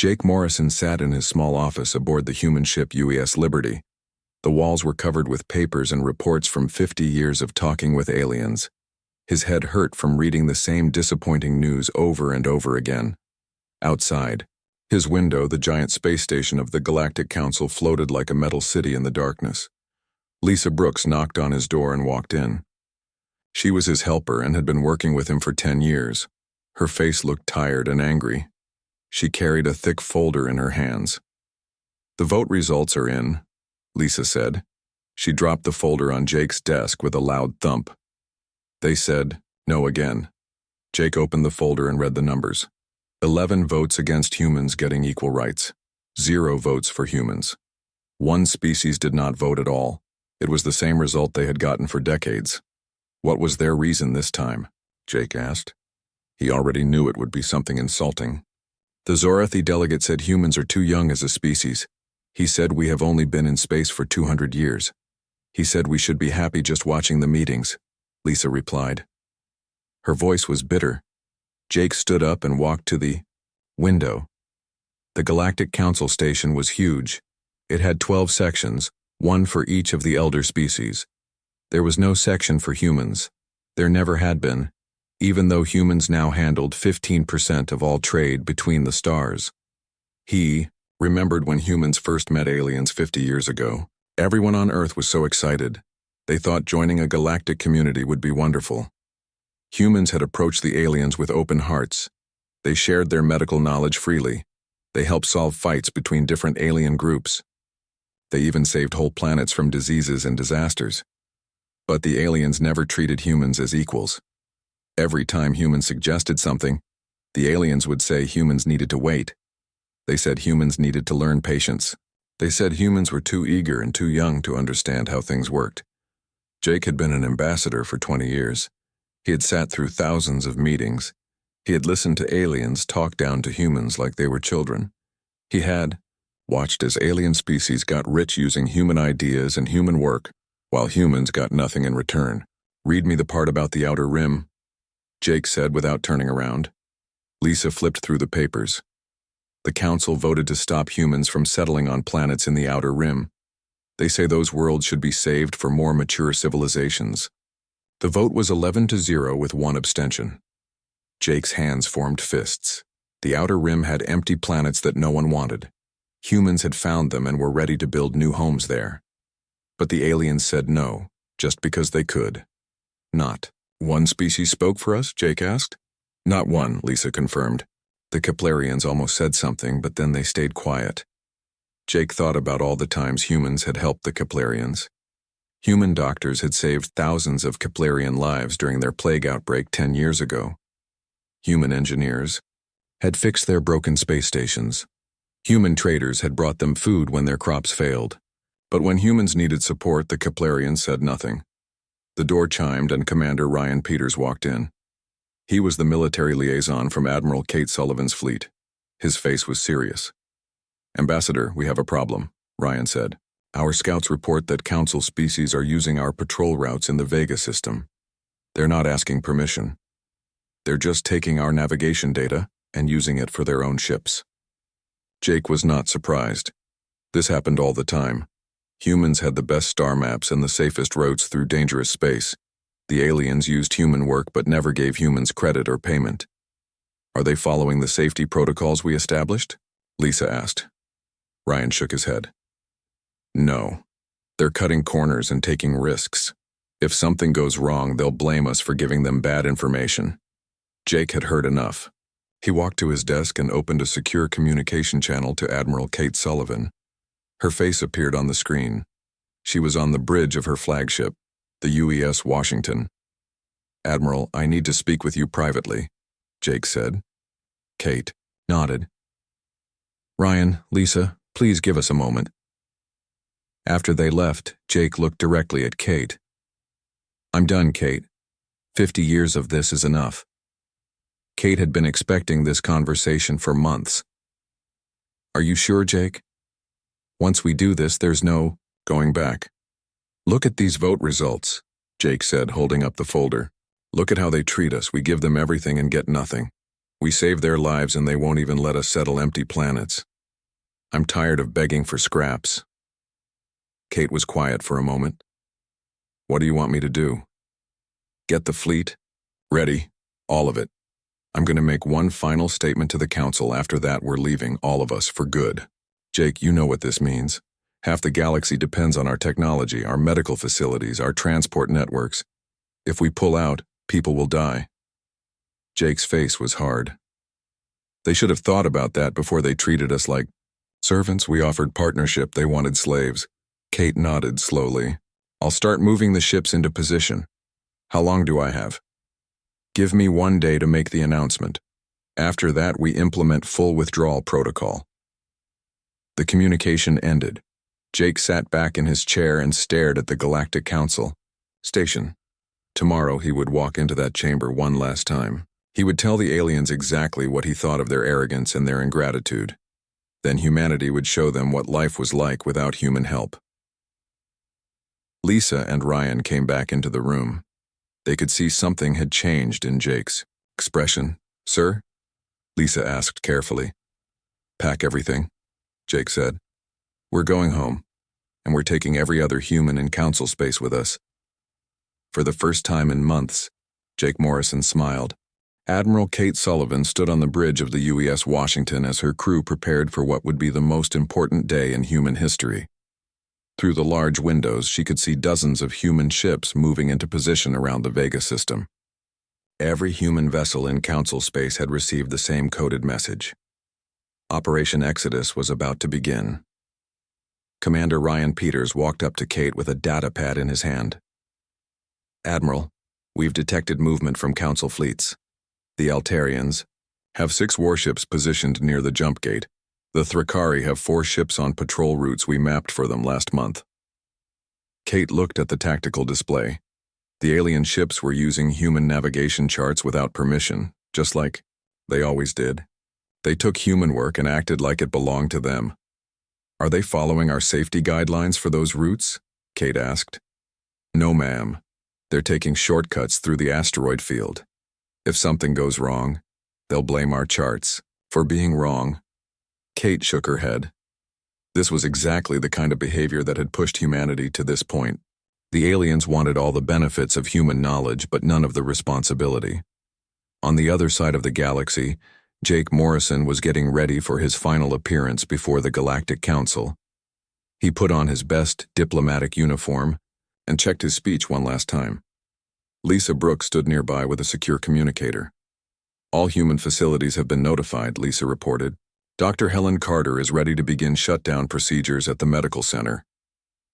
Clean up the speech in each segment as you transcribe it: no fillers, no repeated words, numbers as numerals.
Jake Morrison sat in his small office aboard the human ship UES Liberty. The walls were covered with papers and reports from 50 years of talking with aliens. His head hurt from reading the same disappointing news over and over again. Outside, his window, the giant space station of the Galactic Council, floated like a metal city in the darkness. Lisa Brooks knocked on his door and walked in. She was his helper and had been working with him for 10 years. Her face looked tired and angry. She carried a thick folder in her hands. "The vote results are in," Lisa said. She dropped the folder on Jake's desk with a loud thump. They said, "No" again. Jake opened the folder and read the numbers. 11 votes against humans getting equal rights. 0 votes for humans. 1 species did not vote at all. It was the same result they had gotten for decades. What was their reason this time? Jake asked. He already knew it would be something insulting. The Zorathi delegate said humans are too young as a species. He said we have only been in space for 200 years. He said we should be happy just watching the meetings, Lisa replied. Her voice was bitter. Jake stood up and walked to the window. The Galactic Council station was huge. It had 12 sections, 1 for each of the elder species. There was no section for humans. There never had been, even though humans now handled 15% of all trade between the stars. He remembered when humans first met aliens 50 years ago. Everyone on Earth was so excited. They thought joining a galactic community would be wonderful. Humans had approached the aliens with open hearts. They shared their medical knowledge freely. They helped solve fights between different alien groups. They even saved whole planets from diseases and disasters. But the aliens never treated humans as equals. Every time humans suggested something, the aliens would say humans needed to wait. They said humans needed to learn patience. They said humans were too eager and too young to understand how things worked. Jake had been an ambassador for 20 years. He had sat through thousands of meetings. He had listened to aliens talk down to humans like they were children. He had watched as alien species got rich using human ideas and human work, while humans got nothing in return. "Read me the part about the outer rim," Jake said without turning around. Lisa flipped through the papers. The council voted to stop humans from settling on planets in the outer rim. They say those worlds should be saved for more mature civilizations. The vote was 11-0 with 1 abstention. Jake's hands formed fists. The outer rim had empty planets that no one wanted. Humans had found them and were ready to build new homes there. But the aliens said no, just because they could. "Not one species spoke for us?" Jake asked. "Not one," Lisa confirmed. The Keplerians almost said something, but then they stayed quiet. Jake thought about all the times humans had helped the Keplerians. Human doctors had saved thousands of Keplerian lives during their plague outbreak 10 years ago. Human engineers had fixed their broken space stations. Human traders had brought them food when their crops failed. But when humans needed support, the Keplerians said nothing. The door chimed and Commander Ryan Peters walked in. He was the military liaison from Admiral Kate Sullivan's fleet. His face was serious. "Ambassador, we have a problem," Ryan said. "Our scouts report that Council species are using our patrol routes in the Vega system. They're not asking permission. They're just taking our navigation data and using it for their own ships." Jake was not surprised. This happened all the time. Humans had the best star maps and the safest routes through dangerous space. The aliens used human work but never gave humans credit or payment. "Are they following the safety protocols we established?" Lisa asked. Ryan shook his head. "No. They're cutting corners and taking risks. If something goes wrong, they'll blame us for giving them bad information." Jake had heard enough. He walked to his desk and opened a secure communication channel to Admiral Kate Sullivan. Her face appeared on the screen. She was on the bridge of her flagship, the UES Washington. "Admiral, I need to speak with you privately," Jake said. Kate nodded. "Ryan, Lisa, please give us a moment." After they left, Jake looked directly at Kate. "I'm done, Kate. 50 years of this is enough." Kate had been expecting this conversation for months. "Are you sure, Jake? Once we do this, there's no going back." "Look at these vote results," Jake said, holding up the folder. "Look at how they treat us. We give them everything and get nothing. We save their lives and they won't even let us settle empty planets. I'm tired of begging for scraps. Kate was quiet for a moment. What do you want me to do? Get the fleet? Ready. All of it. I'm going to make one final statement to the council. After that, we're leaving, all of us, for good. Jake, you know what this means. Half the galaxy depends on our technology, our medical facilities, our transport networks. If we pull out, people will die. Jake's face was hard. They should have thought about that before they treated us like servants. We offered partnership, they wanted slaves. Kate nodded slowly. I'll start moving the ships into position. How long do I have? Give me 1 day to make the announcement. After that, we implement full withdrawal protocol. The communication ended. Jake sat back in his chair and stared at the Galactic Council station. Tomorrow he would walk into that chamber one last time. He would tell the aliens exactly what he thought of their arrogance and their ingratitude. Then humanity would show them what life was like without human help. Lisa and Ryan came back into the room. They could see something had changed in Jake's expression. Sir? Lisa asked carefully. Pack everything, Jake said. We're going home, and we're taking every other human in council space with us. For the first time in months, Jake Morrison smiled. Admiral Kate Sullivan stood on the bridge of the UES Washington as her crew prepared for what would be the most important day in human history. Through the large windows, she could see dozens of human ships moving into position around the Vega system. Every human vessel in council space had received the same coded message. Operation Exodus was about to begin. Commander Ryan Peters walked up to Kate with a data pad in his hand. Admiral, we've detected movement from council fleets. The Altarians have 6 warships positioned near the jump gate. The Thrakari have 4 ships on patrol routes we mapped for them last month. Kate looked at the tactical display. The alien ships were using human navigation charts without permission, just like they always did. They took human work and acted like it belonged to them. Are they following our safety guidelines for those routes? Kate asked. No, ma'am. They're taking shortcuts through the asteroid field. If something goes wrong, they'll blame our charts for being wrong. Kate shook her head. This was exactly the kind of behavior that had pushed humanity to this point. The aliens wanted all the benefits of human knowledge, but none of the responsibility. On the other side of the galaxy, Jake Morrison was getting ready for his final appearance before the Galactic Council. He put on his best diplomatic uniform and checked his speech one last time. Lisa Brooks stood nearby with a secure communicator. All human facilities have been notified, Lisa reported. Dr. Helen Carter is ready to begin shutdown procedures at the medical center.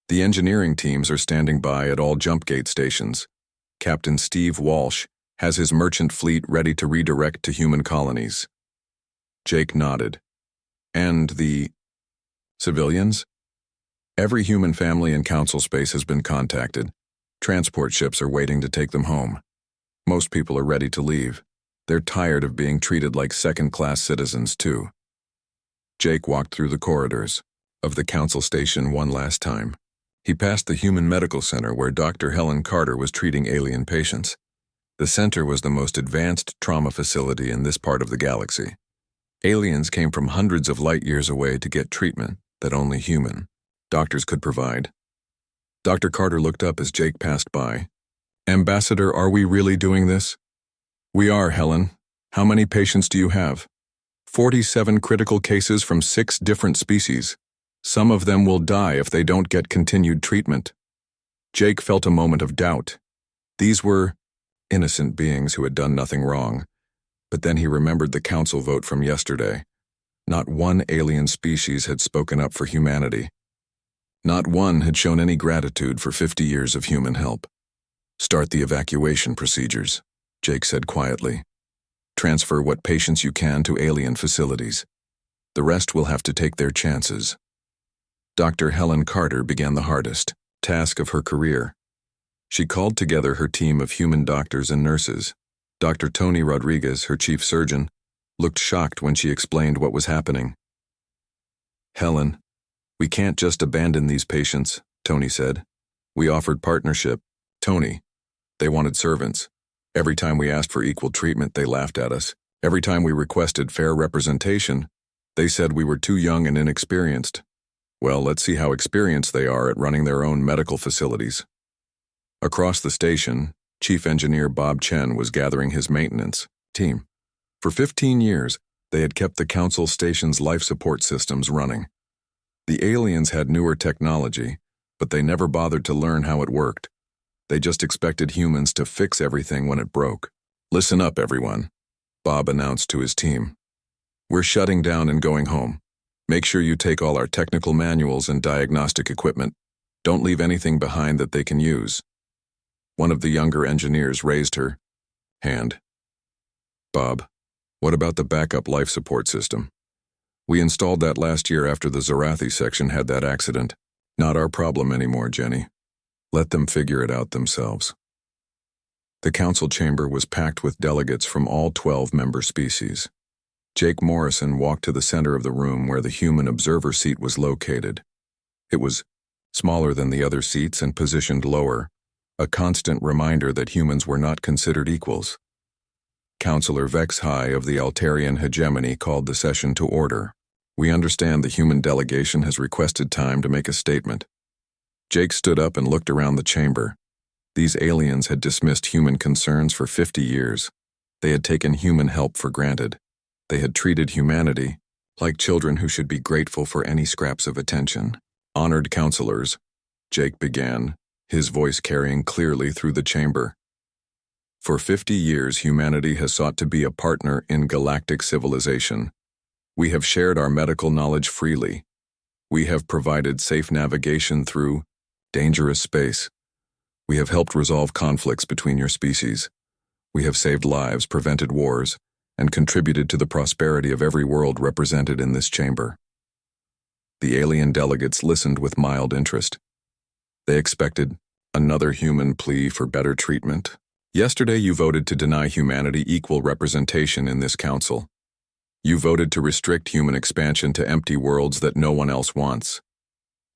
The engineering teams are standing by at all jump gate stations. Captain Steve Walsh has his merchant fleet ready to redirect to human colonies. Jake nodded. And the civilians? Every human family in council space has been contacted. Transport ships are waiting to take them home. Most people are ready to leave. They're tired of being treated like second-class citizens, too. Jake walked through the corridors of the council station one last time. He passed the Human Medical Center where Dr. Helen Carter was treating alien patients. The center was the most advanced trauma facility in this part of the galaxy. Aliens came from hundreds of light years away to get treatment that only human doctors could provide. Dr. Carter looked up as Jake passed by. Ambassador, are we really doing this? We are, Helen. How many patients do you have? 47 critical cases from 6 different species. Some of them will die if they don't get continued treatment. Jake felt a moment of doubt. These were innocent beings who had done nothing wrong. But then he remembered the council vote from yesterday. Not one alien species had spoken up for humanity. Not one had shown any gratitude for 50 years of human help. Start the evacuation procedures, Jake said quietly. Transfer what patients you can to alien facilities. The rest will have to take their chances. Dr. Helen Carter began the hardest task of her career. She called together her team of human doctors and nurses. Dr. Tony Rodriguez, her chief surgeon, looked shocked when she explained what was happening. Helen, we can't just abandon these patients, Tony said. We offered partnership. Tony, they wanted servants. Every time we asked for equal treatment, they laughed at us. Every time we requested fair representation, they said we were too young and inexperienced. Well, let's see how experienced they are at running their own medical facilities. Across the station, Chief Engineer Bob Chen was gathering his maintenance team. For 15 years, they had kept the Council station's life support systems running. The aliens had newer technology, but they never bothered to learn how it worked. They just expected humans to fix everything when it broke. "Listen up, everyone," Bob announced to his team. "We're shutting down and going home. Make sure you take all our technical manuals and diagnostic equipment. Don't leave anything behind that they can use." One of the younger engineers raised her hand. "Bob, what about the backup life support system? We installed that last year after the Zarathi section had that accident. Not our problem anymore, Jenny. Let them figure it out themselves." The council chamber was packed with delegates from all 12 member species. Jake Morrison walked to the center of the room where the human observer seat was located. It was smaller than the other seats and positioned lower, a constant reminder that humans were not considered equals. Councillor Vex High of the Altarian hegemony called the session to order. "We understand the human delegation has requested time to make a statement." Jake stood up and looked around the chamber. These aliens had dismissed human concerns for 50 years. They had taken human help for granted. They had treated humanity like children who should be grateful for any scraps of attention. "Honored councillors," Jake began, his voice carrying clearly through the chamber. "For 50 years, humanity has sought to be a partner in galactic civilization. We have shared our medical knowledge freely. We have provided safe navigation through dangerous space. We have helped resolve conflicts between your species. We have saved lives, prevented wars, and contributed to the prosperity of every world represented in this chamber." The alien delegates listened with mild interest. They expected another human plea for better treatment. "Yesterday you voted to deny humanity equal representation in this council. You voted to restrict human expansion to empty worlds that no one else wants.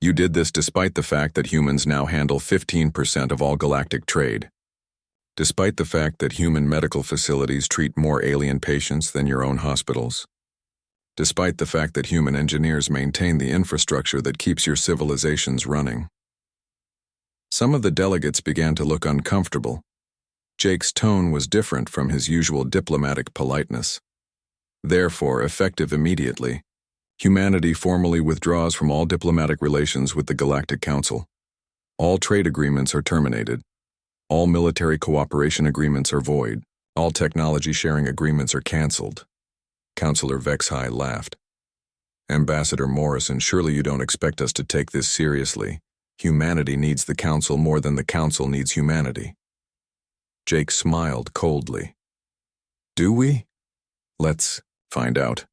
You did this despite the fact that humans now handle 15% of all galactic trade. Despite the fact that human medical facilities treat more alien patients than your own hospitals. Despite the fact that human engineers maintain the infrastructure that keeps your civilizations running." Some of the delegates began to look uncomfortable. Jake's tone was different from his usual diplomatic politeness. "Therefore, effective immediately, humanity formally withdraws from all diplomatic relations with the Galactic Council. All trade agreements are terminated. All military cooperation agreements are void. All technology sharing agreements are cancelled." Councillor Vex High laughed. "Ambassador Morrison, surely you don't expect us to take this seriously. Humanity needs the Council more than the Council needs humanity." Jake smiled coldly. "Do we? Let's find out.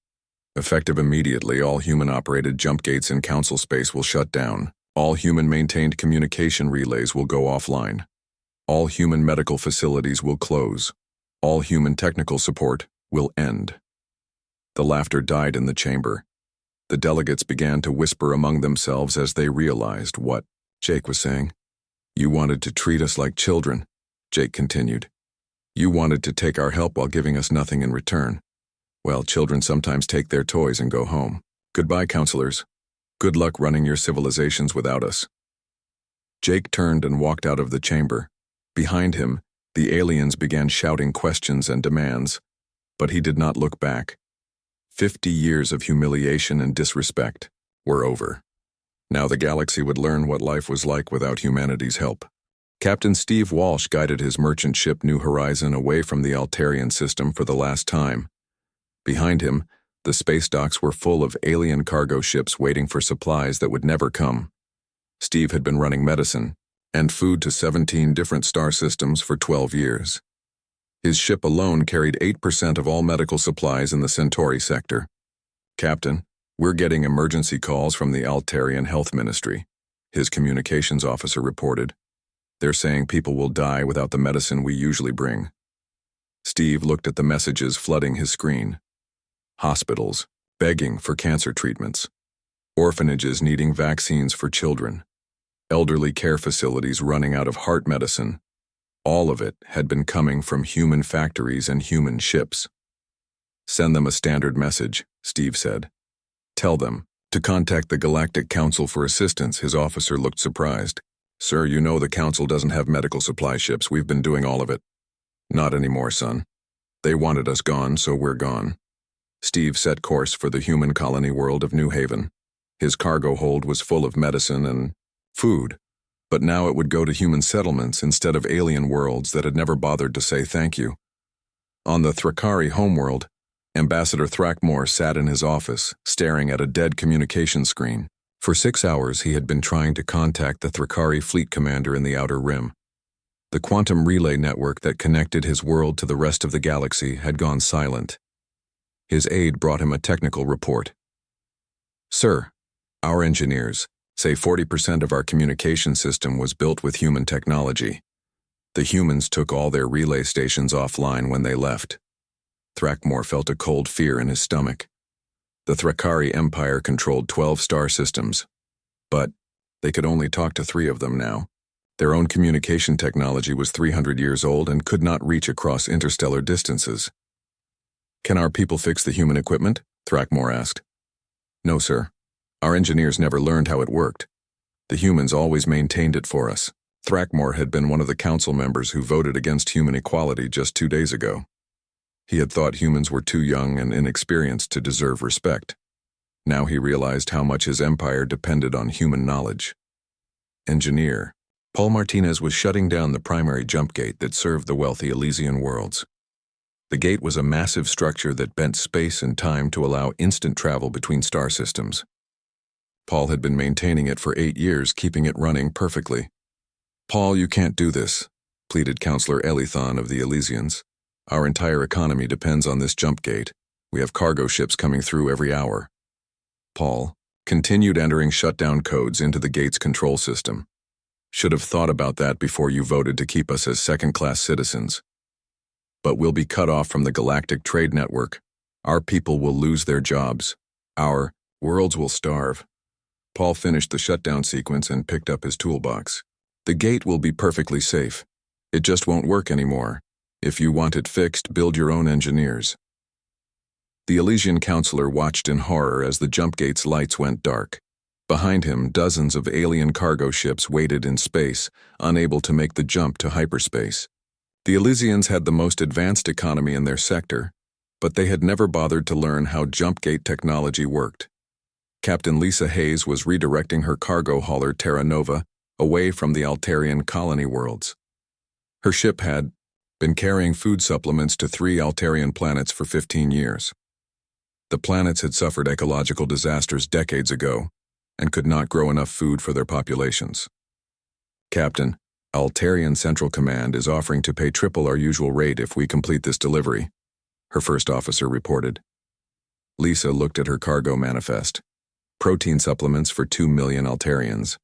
Effective immediately, all human-operated jump gates in Council space will shut down. All human-maintained communication relays will go offline. All human medical facilities will close. All human technical support will end." The laughter died in the chamber. The delegates began to whisper among themselves as they realized what Jake was saying. "You wanted to treat us like children," Jake continued. "You wanted to take our help while giving us nothing in return. Well, children sometimes take their toys and go home. Goodbye, councillors. Good luck running your civilizations without us." Jake turned and walked out of the chamber. Behind him, the aliens began shouting questions and demands, but he did not look back. 50 years of humiliation and disrespect were over. Now the galaxy would learn what life was like without humanity's help. Captain Steve Walsh guided his merchant ship New Horizon away from the Altarian system for the last time. Behind him, the space docks were full of alien cargo ships waiting for supplies that would never come. Steve had been running medicine and food to 17 different star systems for 12 years. His ship alone carried 8% of all medical supplies in the Centauri sector. "Captain, we're getting emergency calls from the Altarian Health Ministry," his communications officer reported. "They're saying people will die without the medicine we usually bring." Steve looked at the messages flooding his screen. Hospitals begging for cancer treatments. Orphanages needing vaccines for children. Elderly care facilities running out of heart medicine. All of it had been coming from human factories and human ships. Send them a standard message, Steve said. Tell them to contact the Galactic Council for assistance. His officer looked surprised. Sir, you know the Council doesn't have medical supply ships. We've been doing all of it. Not anymore, son. They wanted us gone, so we're gone. Steve set course for the human colony world of New Haven. His cargo hold was full of medicine and food, but now it would go to human settlements instead of alien worlds that had never bothered to say thank you. On the Thrakari homeworld, Ambassador Thrakmore sat in his office, staring at a dead communication screen. For 6 hours he had been trying to contact the Thrakari fleet commander in the Outer Rim. The quantum relay network that connected his world to the rest of the galaxy had gone silent. His aide brought him a technical report. Sir, our engineers say 40% of our communication system was built with human technology. The humans took all their relay stations offline when they left. Thrakmore felt a cold fear in his stomach. The Thrakari Empire controlled 12 star systems, but they could only talk to 3 of them now. Their own communication technology was 300 years old and could not reach across interstellar distances. Can our people fix the human equipment? Thrakmore asked. No, sir. Our engineers never learned how it worked. The humans always maintained it for us. Thrakmore had been one of the council members who voted against human equality just 2 days ago. He had thought humans were too young and inexperienced to deserve respect. Now he realized how much his empire depended on human knowledge. Engineer. Paul Martinez was shutting down the primary jump gate that served the wealthy Elysian worlds. The gate was a massive structure that bent space and time to allow instant travel between star systems. Paul had been maintaining it for 8 years, keeping it running perfectly. Paul, you can't do this, pleaded Counselor Elithon of the Elysians. Our entire economy depends on this jump gate. We have cargo ships coming through every hour. Paul continued entering shutdown codes into the gate's control system. Should have thought about that before you voted to keep us as second-class citizens. But we'll be cut off from the Galactic Trade Network. Our people will lose their jobs. Our worlds will starve. Paul finished the shutdown sequence and picked up his toolbox. The gate will be perfectly safe. It just won't work anymore. If you want it fixed, build your own engineers. The Elysian counselor watched in horror as the jump gate's lights went dark. Behind him, dozens of alien cargo ships waited in space, unable to make the jump to hyperspace. The Elysians had the most advanced economy in their sector, but they had never bothered to learn how jump gate technology worked. Captain Lisa Hayes was redirecting her cargo hauler Terra Nova away from the Altarian colony worlds. Her ship had been carrying food supplements to 3 Altarian planets for 15 years. The planets had suffered ecological disasters decades ago and could not grow enough food for their populations. Captain, Altarian Central Command is offering to pay triple our usual rate if we complete this delivery, her first officer reported. Lisa looked at her cargo manifest. Protein supplements for 2 million Altarians,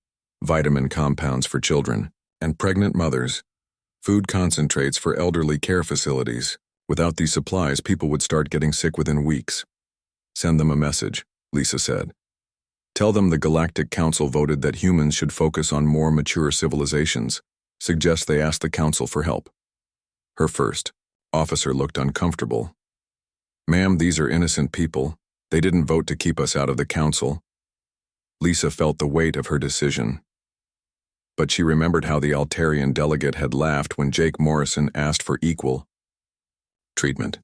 vitamin compounds for children and pregnant mothers, food concentrates for elderly care facilities. Without these supplies, people would start getting sick within weeks. Send them a message, Lisa said. Tell them the Galactic Council voted that humans should focus on more mature civilizations. Suggest they ask the Council for help. Her first officer looked uncomfortable. Ma'am, these are innocent people. They didn't vote to keep us out of the Council. Lisa felt the weight of her decision. But she remembered how the Altarian delegate had laughed when Jake Morrison asked for equal treatment.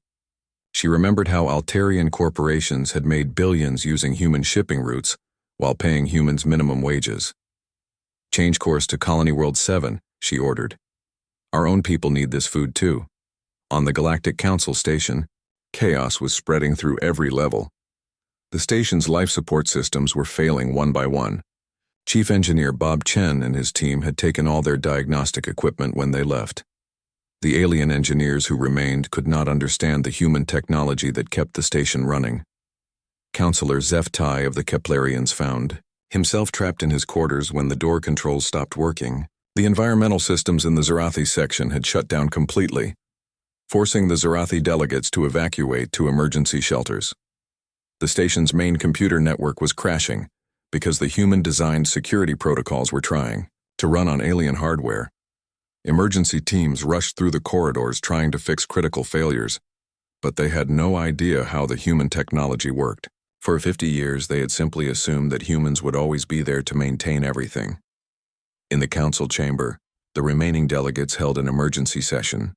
She remembered how Altarian corporations had made billions using human shipping routes while paying humans minimum wages. Change course to Colony World 7, she ordered. Our own people need this food too. On the Galactic Council station, chaos was spreading through every level. The station's life support systems were failing one by one. Chief Engineer Bob Chen and his team had taken all their diagnostic equipment when they left. The alien engineers who remained could not understand the human technology that kept the station running. Counselor Zeph Tai of the Keplerians found himself trapped in his quarters when the door controls stopped working. The environmental systems in the Zarathi section had shut down completely, forcing the Zarathi delegates to evacuate to emergency shelters. The station's main computer network was crashing because the human-designed security protocols were trying to run on alien hardware. Emergency teams rushed through the corridors trying to fix critical failures, But they had no idea how the human technology worked. For 50 years, they had simply assumed that humans would always be there to maintain everything. In the council chamber, the remaining delegates held an emergency session.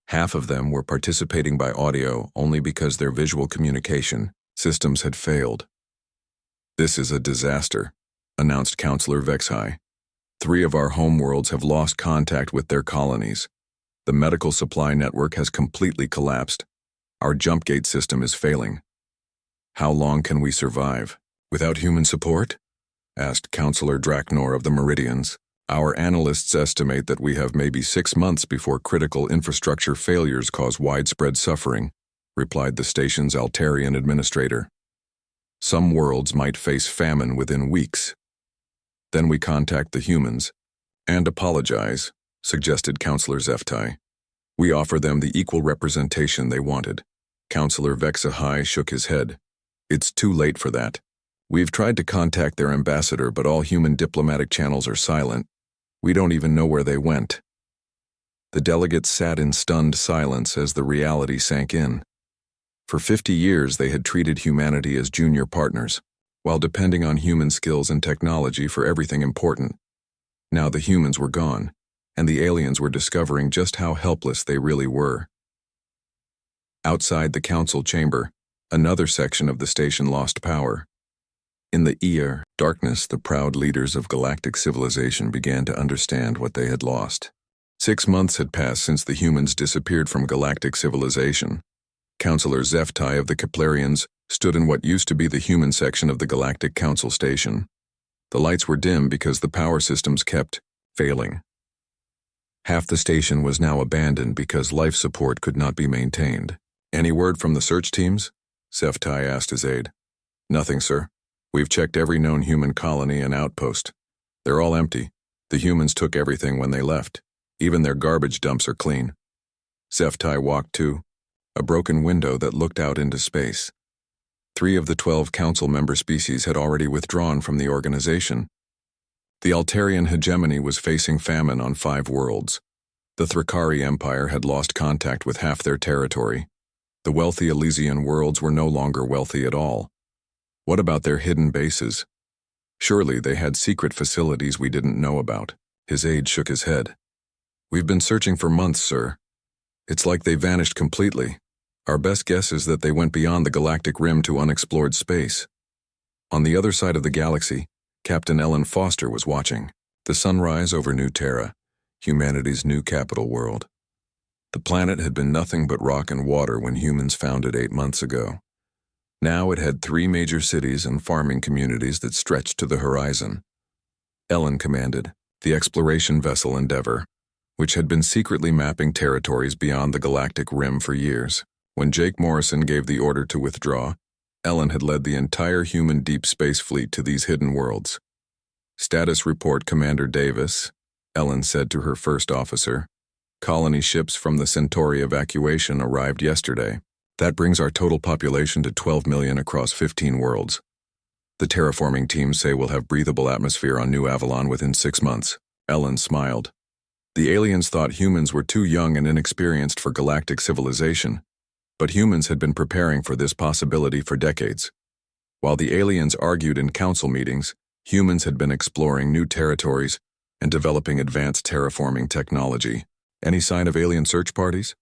Half of them were participating by audio only because their visual communication systems had failed. "This is a disaster," announced Councillor Vexhai. "3 of our homeworlds have lost contact with their colonies. The medical supply network has completely collapsed. Our jump gate system is failing. How long can we survive? Without human support?" asked Councillor Draknor of the Meridians. "Our analysts estimate that we have maybe 6 months before critical infrastructure failures cause widespread suffering," replied the station's Altarian administrator. "Some worlds might face famine within weeks." "Then we contact the humans and apologize," suggested Councillor Zeftai. "We offer them the equal representation they wanted." Councillor Vexahai shook his head. "It's too late for that. We've tried to contact their ambassador, but all human diplomatic channels are silent. We don't even know where they went." The delegates sat in stunned silence as the reality sank in. For 50 years, they had treated humanity as junior partners, while depending on human skills and technology for everything important. Now the humans were gone, and the aliens were discovering just how helpless they really were. Outside the council chamber, another section of the station lost power. In the darkness, the proud leaders of galactic civilization began to understand what they had lost. 6 months had passed since the humans disappeared from galactic civilization. Councillor Zeftai of the Keplerians stood in what used to be the human section of the Galactic Council station. The lights were dim because the power systems kept failing. Half the station was now abandoned because life support could not be maintained. "Any word from the search teams?" Zeftai asked his aide. "Nothing, sir. We've checked every known human colony and outpost. They're all empty. The humans took everything when they left. Even their garbage dumps are clean." Zeftai walked to a broken window that looked out into space. 3 of the 12 council member species had already withdrawn from the organization. The Altarian hegemony was facing famine on 5 worlds. The Thrakari Empire had lost contact with half their territory. The wealthy Elysian worlds were no longer wealthy at all. What about their hidden bases? Surely they had secret facilities we didn't know about. His aide shook his head. "We've been searching for months, sir. It's like they vanished completely. Our best guess is that they went beyond the galactic rim to unexplored space." On the other side of the galaxy, Captain Ellen Foster was watching. The sunrise over New Terra, humanity's new capital world. The planet had been nothing but rock and water when humans found it 8 months ago. Now it had 3 major cities and farming communities that stretched to the horizon. Ellen commanded the exploration vessel Endeavour, which had been secretly mapping territories beyond the galactic rim for years. When Jake Morrison gave the order to withdraw, Ellen had led the entire human deep space fleet to these hidden worlds. "Status report, Commander Davis," Ellen said to her first officer. "Colony ships from the Centauri evacuation arrived yesterday. That brings our total population to 12 million across 15 worlds. The terraforming teams say we'll have breathable atmosphere on New Avalon within 6 months." Ellen smiled. The aliens thought humans were too young and inexperienced for galactic civilization, but humans had been preparing for this possibility for decades. While the aliens argued in council meetings, humans had been exploring new territories and developing advanced terraforming technology. "Any sign of alien search parties?"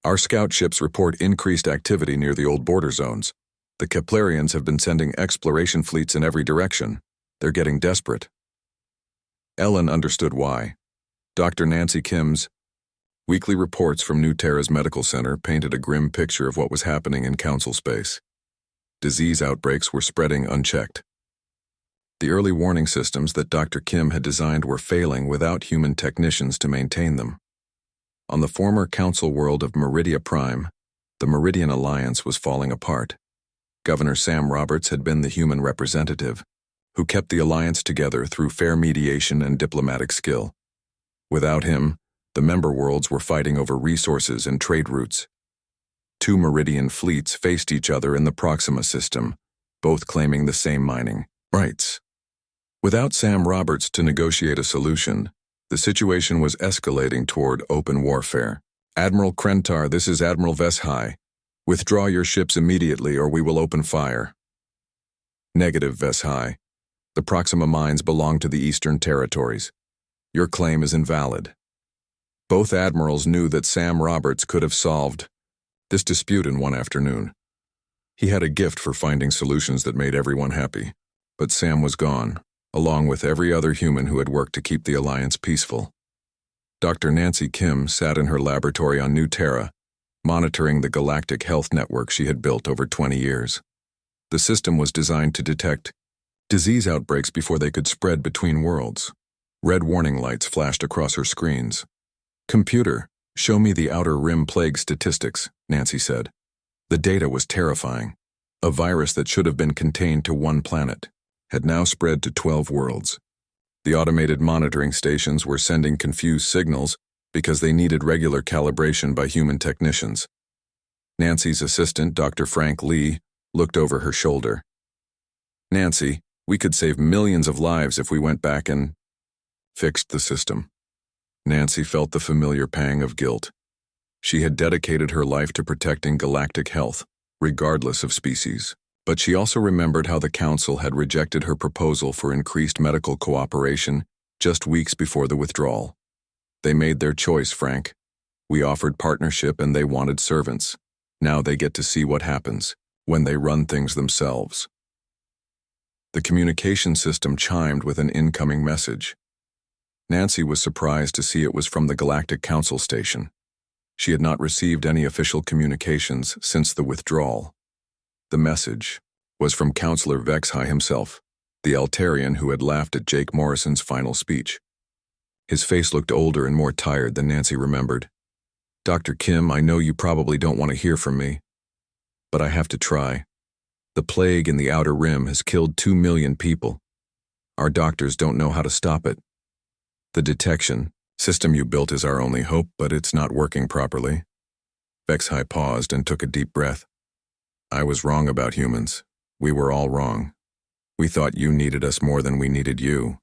"Our scout ships report increased activity near the old border zones. The Keplerians have been sending exploration fleets in every direction. They're getting desperate." Ellen understood why. Dr. Nancy Kim's weekly reports from New Terra's medical center painted a grim picture of what was happening in council space. Disease outbreaks were spreading unchecked. The early warning systems that Dr. Kim had designed were failing without human technicians to maintain them. On the former council world of Meridia Prime, the Meridian Alliance was falling apart. Governor Sam Roberts had been the human representative, who kept the alliance together through fair mediation and diplomatic skill. Without him, the member worlds were fighting over resources and trade routes. 2 Meridian fleets faced each other in the Proxima system, both claiming the same mining rights. Without Sam Roberts to negotiate a solution, the situation was escalating toward open warfare. Admiral Krentar, this is Admiral Vesthai. Withdraw your ships immediately or we will open fire. Negative, Vesthai. The Proxima mines belong to the Eastern Territories. Your claim is invalid. Both admirals knew that Sam Roberts could have solved this dispute in one afternoon. He had a gift for finding solutions that made everyone happy. But Sam was gone, along with every other human who had worked to keep the Alliance peaceful. Dr. Nancy Kim sat in her laboratory on New Terra, monitoring the galactic health network she had built over 20 years. The system was designed to detect disease outbreaks before they could spread between worlds. Red warning lights flashed across her screens. "Computer, show me the Outer Rim plague statistics," Nancy said. The data was terrifying. A virus that should have been contained to one planet had now spread to 12 worlds. The automated monitoring stations were sending confused signals because they needed regular calibration by human technicians. Nancy's assistant, Dr. Frank Lee, looked over her shoulder. "Nancy, we could save millions of lives if we went back and fixed the system." Nancy felt the familiar pang of guilt. She had dedicated her life to protecting galactic health, regardless of species. But she also remembered how the Council had rejected her proposal for increased medical cooperation just weeks before the withdrawal. They made their choice, Frank. We offered partnership and they wanted servants. Now they get to see what happens when they run things themselves. The communication system chimed with an incoming message. Nancy was surprised to see it was from the Galactic Council station. She had not received any official communications since the withdrawal. The message was from Counselor Vesthai himself, the Altarian who had laughed at Jake Morrison's final speech. His face looked older and more tired than Nancy remembered. "Dr. Kim, I know you probably don't want to hear from me, but I have to try. The plague in the Outer Rim has killed 2 million people. Our doctors don't know how to stop it. The detection system you built is our only hope, but it's not working properly." Vesthai paused and took a deep breath. "I was wrong about humans. We were all wrong. We thought you needed us more than we needed you.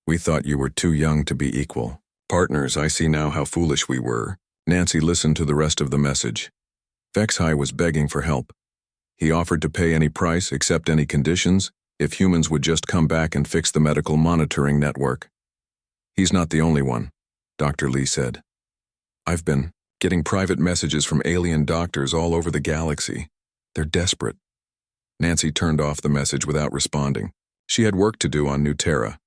We thought you were too young to be equal. Partners, I see now how foolish we were." Nancy listened to the rest of the message. Vesthai was begging for help. He offered to pay any price, accept any conditions, if humans would just come back and fix the medical monitoring network. "He's not the only one," Dr. Lee said. "I've been getting private messages from alien doctors all over the galaxy. They're desperate." Nancy turned off the message without responding. She had work to do on New Terra.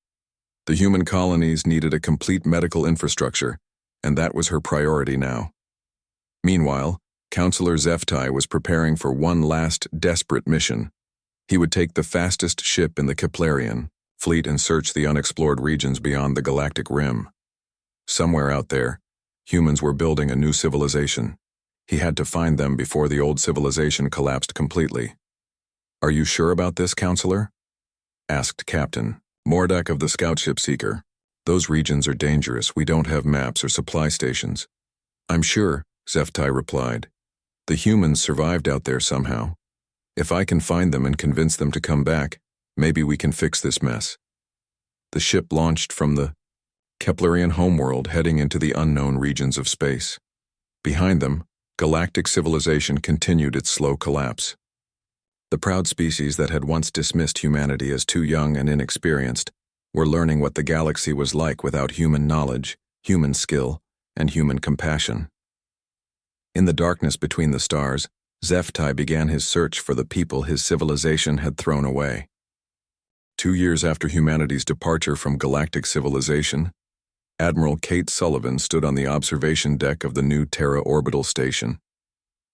The human colonies needed a complete medical infrastructure, and that was her priority now. Meanwhile, Counselor Vesthai was preparing for one last desperate mission. He would take the fastest ship in the Keplerian fleet and search the unexplored regions beyond the galactic rim. Somewhere out there, humans were building a new civilization. He had to find them before the old civilization collapsed completely. "Are you sure about this, Counselor?" asked Captain Mordak of the Scout Ship Seeker. "Those regions are dangerous. We don't have maps or supply stations." "I'm sure," Vesthai replied. "The humans survived out there somehow. If I can find them and convince them to come back, maybe we can fix this mess." The ship launched from the Keplerian homeworld, heading into the unknown regions of space. Behind them, galactic civilization continued its slow collapse. The proud species that had once dismissed humanity as too young and inexperienced were learning what the galaxy was like without human knowledge, human skill, and human compassion. In the darkness between the stars, Vesthai began his search for the people his civilization had thrown away. 2 years after humanity's departure from galactic civilization, Admiral Kate Sullivan stood on the observation deck of the New Terra orbital station.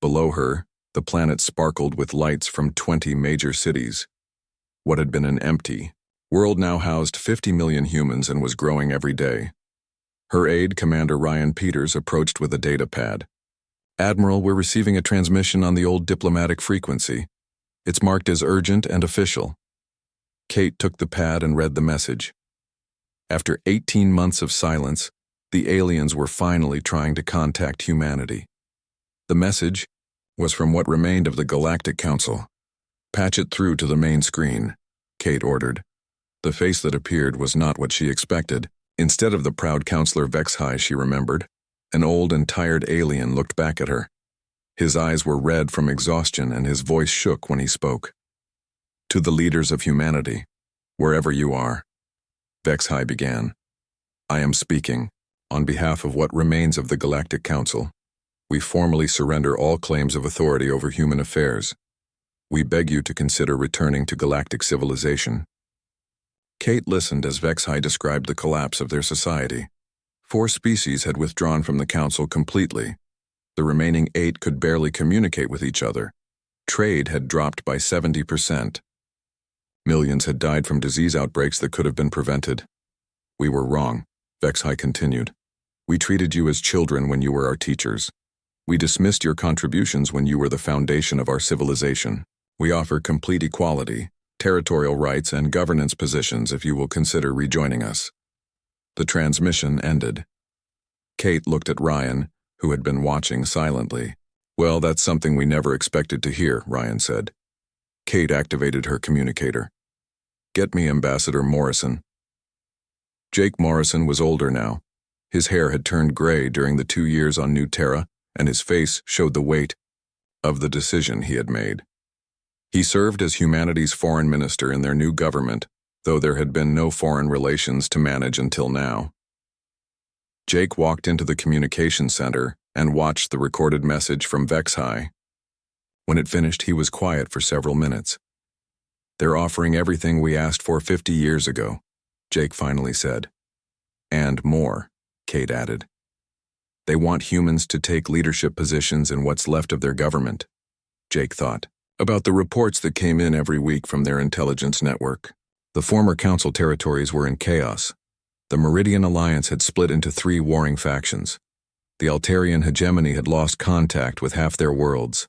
Below her, the planet sparkled with lights from 20 major cities. What had been an empty world now housed 50 million humans and was growing every day. Her aide, Commander Ryan Peters, approached with a data pad. "Admiral, we're receiving a transmission on the old diplomatic frequency. It's marked as urgent and official." Kate took the pad and read the message. After 18 months of silence, the aliens were finally trying to contact humanity. The message was from what remained of the Galactic Council. "Patch it through to the main screen," Kate ordered. The face that appeared was not what she expected. Instead of the proud Counselor Vesthai she remembered, An old and tired alien looked back at her. His eyes were red from exhaustion and his voice shook when he spoke. To the leaders of humanity, wherever you are, HFY began. I am speaking on behalf of what remains of the Galactic Council. We formally surrender all claims of authority over human affairs. We beg you to consider returning to galactic civilization. Kate listened as HFY described the collapse of their society. 4 species had withdrawn from the Council completely. The remaining 8 could barely communicate with each other. Trade had dropped by 70%. Millions had died from disease outbreaks that could have been prevented. We were wrong, HFY continued. We treated you as children when you were our teachers. We dismissed your contributions when you were the foundation of our civilization. We offer complete equality, territorial rights, and governance positions if you will consider rejoining us. The transmission ended. Kate looked at Ryan, who had been watching silently. Well, that's something we never expected to hear, Ryan said. Kate activated her communicator. Get me Ambassador Morrison. Jake Morrison was older now. His hair had turned gray during the 2 years on New Terra, and his face showed the weight of the decision he had made. He served as humanity's foreign minister in their new government, though there had been no foreign relations to manage until now. Jake walked into the communication center and watched the recorded message from HFY. When it finished, he was quiet for several minutes. They're offering everything we asked for 50 years ago, Jake finally said. And more, Kate added. They want humans to take leadership positions in what's left of their government, Jake thought, about the reports that came in every week from their intelligence network. The former council territories were in chaos. The Meridian Alliance had split into 3 warring factions. The Altarian hegemony had lost contact with half their worlds.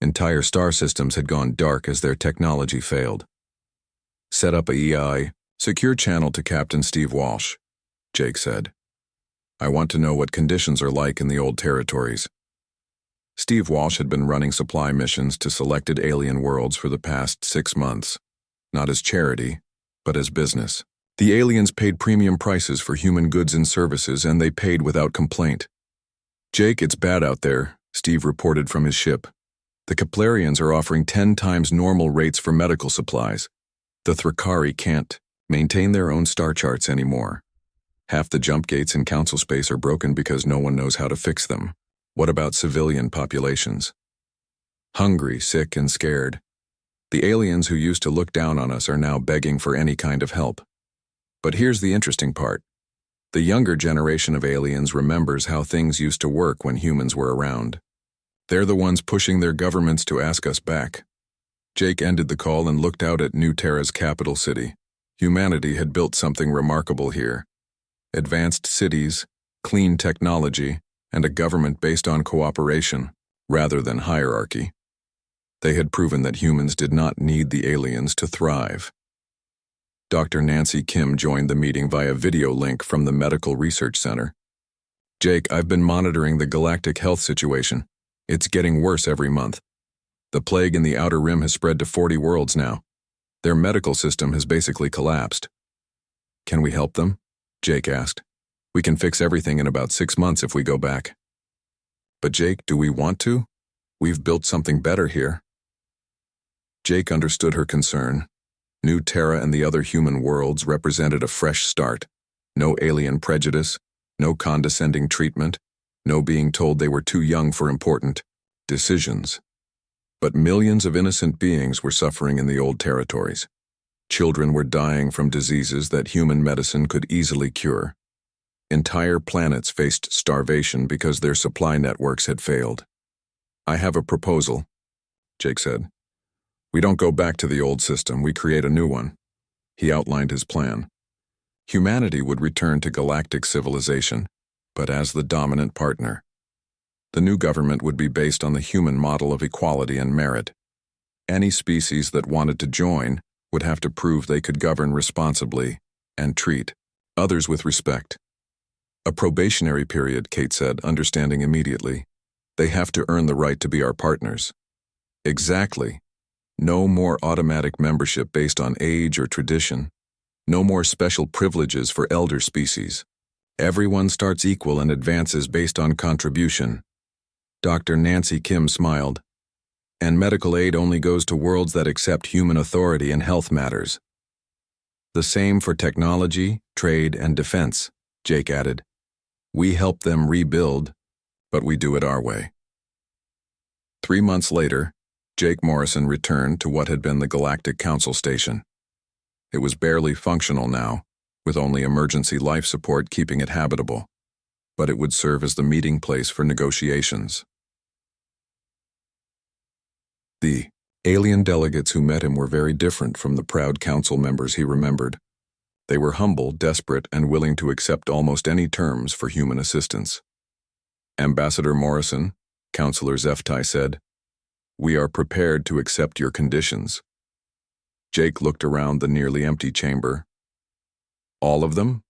Entire star systems had gone dark as their technology failed. Set up a EI, secure channel to Captain Steve Walsh, Jake said. I want to know what conditions are like in the old territories. Steve Walsh had been running supply missions to selected alien worlds for the past 6 months, not as charity, but as business. The aliens paid premium prices for human goods and services, and they paid without complaint. Jake, it's bad out there, Steve reported from his ship. The Keplerians are offering 10 times normal rates for medical supplies. The Thrakari can't maintain their own star charts anymore. Half the jump gates in council space are broken because no one knows how to fix them. What about civilian populations? Hungry, sick, and scared. The aliens who used to look down on us are now begging for any kind of help. But here's the interesting part. The younger generation of aliens remembers how things used to work when humans were around. They're the ones pushing their governments to ask us back. Jake ended the call and looked out at New Terra's capital city. Humanity had built something remarkable here. Advanced cities, clean technology, and a government based on cooperation, rather than hierarchy. They had proven that humans did not need the aliens to thrive. Dr. Nancy Kim joined the meeting via video link from the Medical Research Center. Jake, I've been monitoring the galactic health situation. It's getting worse every month. The plague in the Outer Rim has spread to 40 worlds now. Their medical system has basically collapsed. Can we help them? Jake asked. We can fix everything in about 6 months if we go back. But Jake, do we want to? We've built something better here. Jake understood her concern. New Terra and the other human worlds represented a fresh start. No alien prejudice, no condescending treatment, no being told they were too young for important decisions. But millions of innocent beings were suffering in the old territories. Children were dying from diseases that human medicine could easily cure. Entire planets faced starvation because their supply networks had failed. I have a proposal, Jake said. We don't go back to the old system, we create a new one. He outlined his plan. Humanity would return to galactic civilization, but as the dominant partner. The new government would be based on the human model of equality and merit. Any species that wanted to join would have to prove they could govern responsibly and treat others with respect. A probationary period, Kate said, understanding immediately. They have to earn the right to be our partners. Exactly. No more automatic membership based on age or tradition. No more special privileges for elder species. Everyone starts equal and advances based on contribution. Dr. Nancy Kim smiled. And medical aid only goes to worlds that accept human authority in health matters. The same for technology, trade, and defense, Jake added. We help them rebuild, but we do it our way. 3 months later, Jake Morrison returned to what had been the Galactic Council station. It was barely functional now, with only emergency life support keeping it habitable, but it would serve as the meeting place for negotiations. The alien delegates who met him were very different from the proud council members he remembered. They were humble, desperate, and willing to accept almost any terms for human assistance. Ambassador Morrison, Councillor Zeftai said, "We are prepared to accept your conditions." Jake looked around the nearly empty chamber. All of them?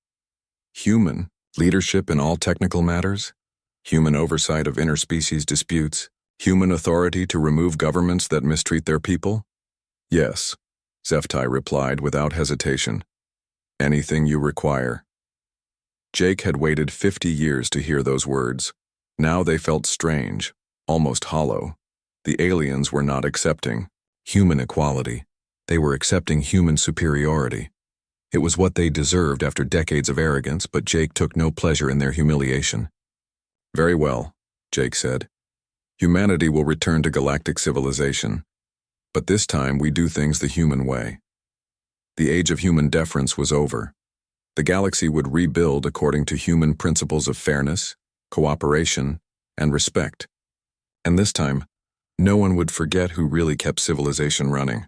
Human, leadership in all technical matters, human oversight of interspecies disputes, human authority to remove governments that mistreat their people? Yes, Zeftai replied without hesitation. Anything you require. Jake had waited 50 years to hear those words. Now they felt strange, almost hollow. The aliens were not accepting human equality. They were accepting human superiority. It was what they deserved after decades of arrogance, but Jake took no pleasure in their humiliation. Very well, Jake said. Humanity will return to galactic civilization. But this time we do things the human way. The age of human deference was over. The galaxy would rebuild according to human principles of fairness, cooperation, and respect. And this time, no one would forget who really kept civilization running.